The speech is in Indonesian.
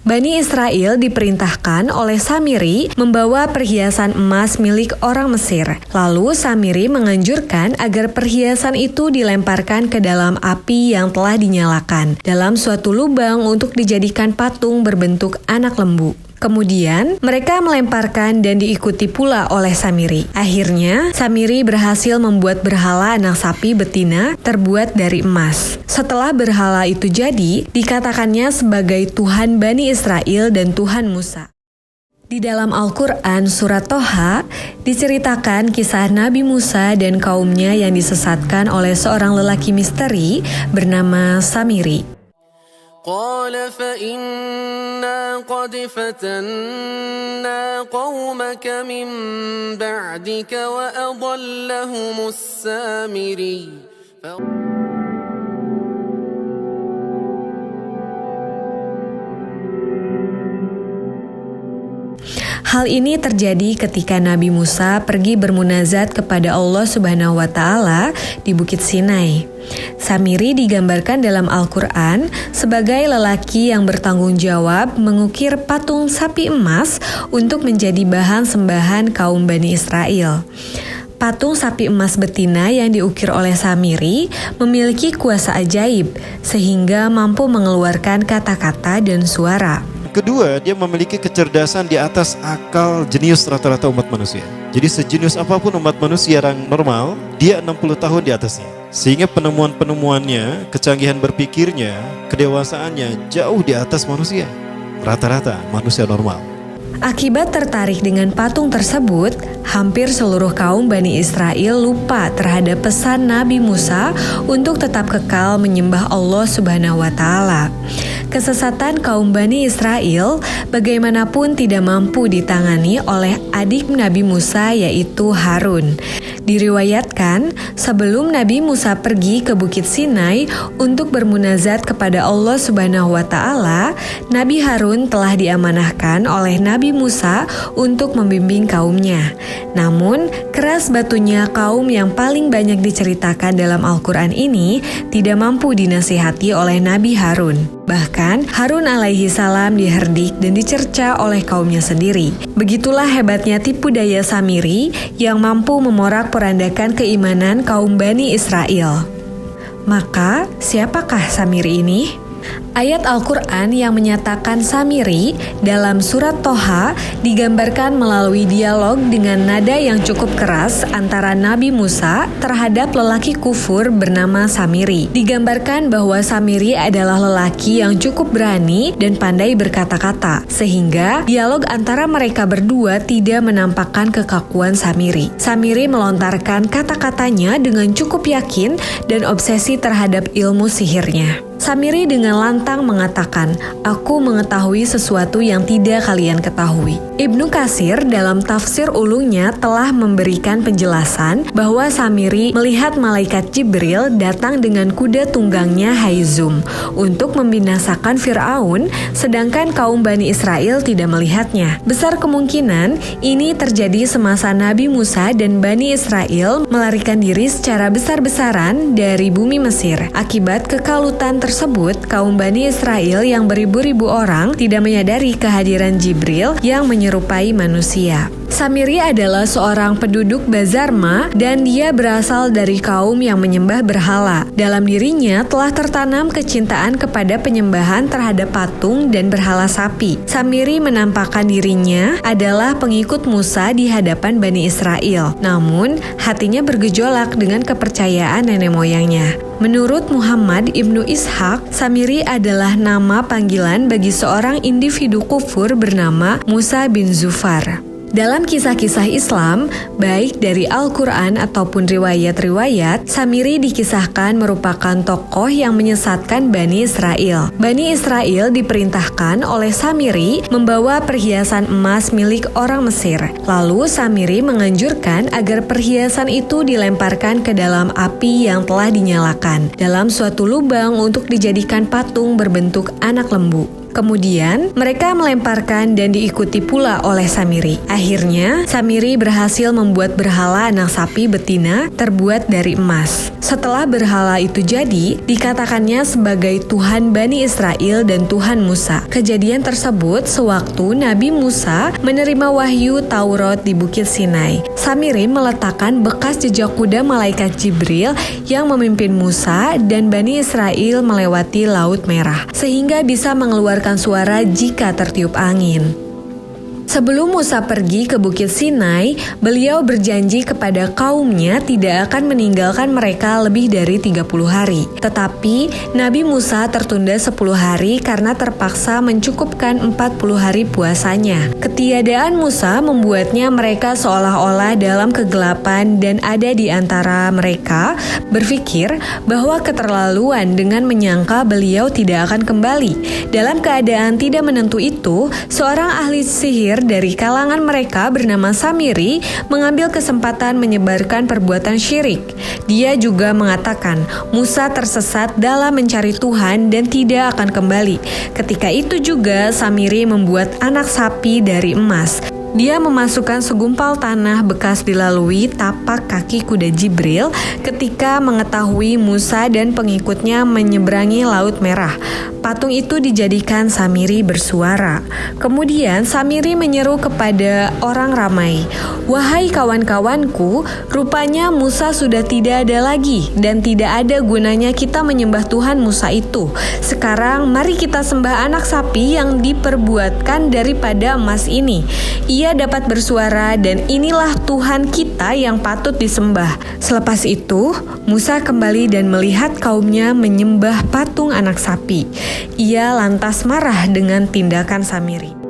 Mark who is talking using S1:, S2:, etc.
S1: Bani Israel diperintahkan oleh Samiri membawa perhiasan emas milik orang Mesir. Lalu Samiri menganjurkan agar perhiasan itu dilemparkan ke dalam api yang telah dinyalakan, dalam suatu lubang untuk dijadikan patung berbentuk anak lembu. Kemudian mereka melemparkan dan diikuti pula oleh Samiri. Akhirnya Samiri berhasil membuat berhala anak sapi betina terbuat dari emas. Setelah berhala itu jadi, dikatakannya sebagai Tuhan Bani Israel dan Tuhan Musa. Di dalam Al-Quran surat Toha diceritakan kisah Nabi Musa dan kaumnya yang disesatkan oleh seorang lelaki misteri bernama Samiri.
S2: قال فإنا قد فتنا قومك من بعدك وأضلهم السامري.
S1: Hal ini terjadi ketika Nabi Musa pergi bermunazat kepada Allah Subhanahu wa Ta'ala di Bukit Sinai. Samiri digambarkan dalam Al-Quran sebagai lelaki yang bertanggung jawab mengukir patung sapi emas untuk menjadi bahan sembahan kaum Bani Israel. Patung sapi emas betina yang diukir oleh Samiri memiliki kuasa ajaib sehingga mampu mengeluarkan kata-kata dan suara.
S3: Kedua, dia memiliki kecerdasan di atas akal jenius rata-rata umat manusia. Jadi sejenius apapun umat manusia yang normal, dia 60 tahun di atasnya. Sehingga penemuan-penemuannya, kecanggihan berpikirnya, kedewasaannya jauh di atas manusia. Rata-rata manusia normal.
S1: Akibat tertarik dengan patung tersebut, hampir seluruh kaum Bani Israel lupa terhadap pesan Nabi Musa untuk tetap kekal menyembah Allah Subhanahu wa Ta'ala. Kesesatan kaum Bani Israel bagaimanapun tidak mampu ditangani oleh adik Nabi Musa, yaitu Harun. Diriwayatkan, sebelum Nabi Musa pergi ke Bukit Sinai untuk bermunazat kepada Allah Subhanahu wa Ta'ala, Nabi Harun telah diamanahkan oleh Nabi Musa untuk membimbing kaumnya. Namun, keras batunya kaum yang paling banyak diceritakan dalam Al-Quran ini tidak mampu dinasihati oleh Nabi Harun. Bahkan, Harun alaihi salam diherdik dan dicerca oleh kaumnya sendiri. Begitulah hebatnya tipu daya Samiri yang mampu memorak-porandakan keimanan kaum Bani Israel. Maka, siapakah Samiri ini? Ayat Al-Quran yang menyatakan Samiri dalam surat Toha digambarkan melalui dialog dengan nada yang cukup keras antara Nabi Musa terhadap lelaki kufur bernama Samiri. Digambarkan bahwa Samiri adalah lelaki yang cukup berani dan pandai berkata-kata, sehingga dialog antara mereka berdua tidak menampakkan kekakuan Samiri. Samiri melontarkan kata-katanya dengan cukup yakin dan obsesi terhadap ilmu sihirnya. Samiri dengan lantang mengatakan, "Aku mengetahui sesuatu yang tidak kalian ketahui." Ibnu Katsir dalam tafsir ulungnya telah memberikan penjelasan bahwa Samiri melihat malaikat Jibril datang dengan kuda tunggangnya Haizum untuk membinasakan Fir'aun, sedangkan kaum Bani Israel tidak melihatnya. Besar kemungkinan ini terjadi semasa Nabi Musa dan Bani Israel melarikan diri secara besar-besaran dari bumi Mesir. Akibat kekalutan tersebut, kaum Bani Israel yang beribu-ribu orang tidak menyadari kehadiran Jibril yang menyerupai manusia. Samiri adalah seorang penduduk Bazarma dan dia berasal dari kaum yang menyembah berhala. Dalam dirinya telah tertanam kecintaan kepada penyembahan terhadap patung dan berhala sapi. Samiri menampakkan dirinya adalah pengikut Musa di hadapan Bani Israel. Namun, hatinya bergejolak dengan kepercayaan nenek moyangnya. Menurut Muhammad Ibnu Ishaq, Samiri adalah nama panggilan bagi seorang individu kufur bernama Musa bin Zufar. Dalam kisah-kisah Islam, baik dari Al-Quran ataupun riwayat-riwayat, Samiri dikisahkan merupakan tokoh yang menyesatkan Bani Israel. Bani Israel diperintahkan oleh Samiri membawa perhiasan emas milik orang Mesir. Lalu Samiri menganjurkan agar perhiasan itu dilemparkan ke dalam api yang telah dinyalakan, dalam suatu lubang untuk dijadikan patung berbentuk anak lembu. Kemudian mereka melemparkan dan diikuti pula oleh Samiri. Akhirnya Samiri berhasil membuat berhala anak sapi betina terbuat dari emas. Setelah berhala itu jadi, dikatakannya sebagai Tuhan Bani Israel dan Tuhan Musa. Kejadian tersebut sewaktu Nabi Musa menerima wahyu Taurat di Bukit Sinai. Samiri meletakkan bekas jejak kuda malaikat Jibril yang memimpin Musa dan Bani Israel melewati Laut Merah, sehingga bisa mengeluarkan suara jika tertiup angin. Sebelum Musa pergi ke Bukit Sinai, beliau berjanji kepada kaumnya tidak akan meninggalkan mereka lebih dari 30 hari. Tetapi Nabi Musa tertunda 10 hari karena terpaksa mencukupkan 40 hari puasanya. Ketiadaan Musa membuatnya mereka seolah-olah dalam kegelapan dan ada di antara mereka berpikir bahwa keterlaluan dengan menyangka beliau tidak akan kembali. Dalam keadaan tidak menentu itu, seorang ahli sihir dari kalangan mereka bernama Samiri mengambil kesempatan menyebarkan perbuatan syirik. Dia juga mengatakan Musa tersesat dalam mencari Tuhan dan tidak akan kembali. Ketika itu juga Samiri membuat anak sapi dari emas. Dia memasukkan segumpal tanah bekas dilalui tapak kaki kuda Jibril ketika mengetahui Musa dan pengikutnya menyeberangi Laut Merah. Patung itu dijadikan Samiri bersuara. Kemudian Samiri menyeru kepada orang ramai, "Wahai kawan-kawanku, rupanya Musa sudah tidak ada lagi dan tidak ada gunanya kita menyembah Tuhan Musa itu. Sekarang mari kita sembah anak sapi yang diperbuatkan daripada emas ini. Ia dapat bersuara dan inilah Tuhan kita yang patut disembah." Selepas itu, Musa kembali dan melihat kaumnya menyembah patung anak sapi. Ia lantas marah dengan tindakan Samiri.